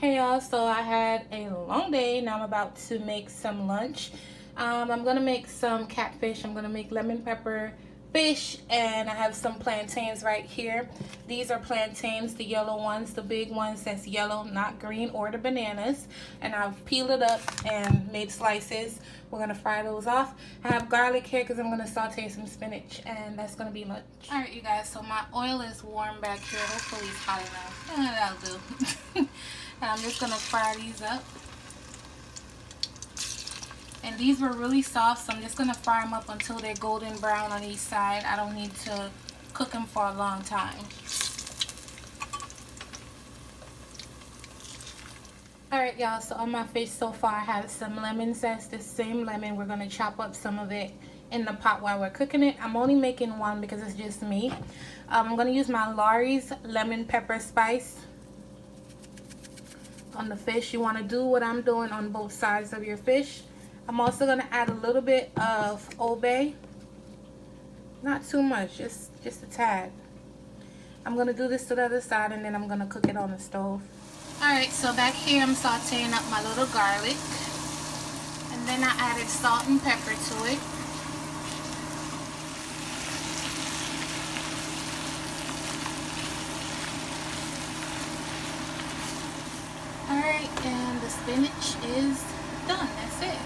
Hey y'all, so I had a long day. Now I'm about to make some lunch. I'm gonna make some catfish. I'm gonna make lemon pepper fish, and I have some plantains right here. These are plantains, the yellow ones, the big ones that's yellow, not green, or the bananas. And I've peeled it up and made slices. We're gonna fry those off. I have garlic here because I'm gonna saute some spinach, and that's gonna be lunch. All right, you guys, so my oil is warm back here. Hopefully it's hot enough. That'll do. And I'm just gonna fry these up. And these were really soft, so I'm just gonna fry them up until they're golden brown on each side. I don't need to cook them for a long time. Alright y'all, so on my fish so far I have some lemon zest. This same lemon, we're gonna chop up some of it in the pot while we're cooking it. I'm only making one because it's just me. I'm gonna use my Lawry's lemon pepper spice on the fish. You want to do what I'm doing on both sides of your fish. I'm also going to add a little bit of Old Bay. Not too much, just a tad. I'm going to do this to the other side, and then I'm going to cook it on the stove. Alright, so back here I'm sauteing up my little garlic. And then I added salt and pepper to it. Alright, and the spinach is done. That's it.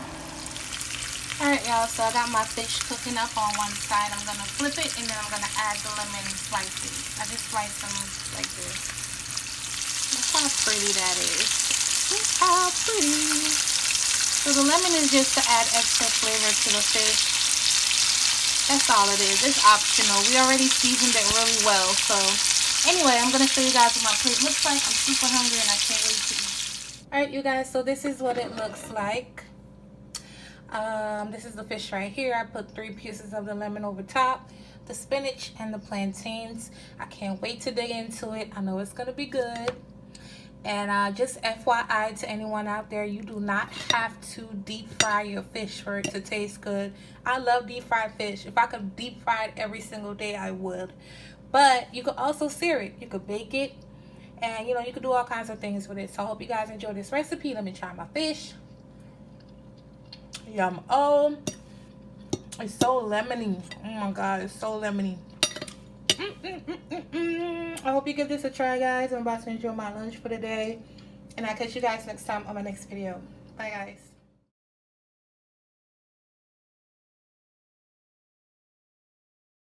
Alright y'all, so I got my fish cooking up on one side. I'm going to flip it, and then I'm going to add the lemon slices. I just slice them like this. Look how pretty that is. Look how pretty. So the lemon is just to add extra flavor to the fish. That's all it is. It's optional. We already seasoned it really well. So anyway, I'm going to show you guys what my plate looks like. I'm super hungry and I can't wait to eat. Alright you guys, so this is what it looks like. This is the fish right here. I put 3 pieces of the lemon over top, the spinach, and the plantains. I can't wait to dig into it. I know it's going to be good. And just FYI to anyone out there, you do not have to deep fry your fish for it to taste good. I love deep fried fish. If I could deep fry it every single day, I would. But you could also sear it. You could bake it. And, you know, you could do all kinds of things with it. So I hope you guys enjoy this recipe. Let me try my fish. Yum. Oh, it's so lemony. Oh my God, it's so lemony. I hope you give this a try, guys. I'm about to enjoy my lunch for the day. And I'll catch you guys next time on my next video. Bye, guys.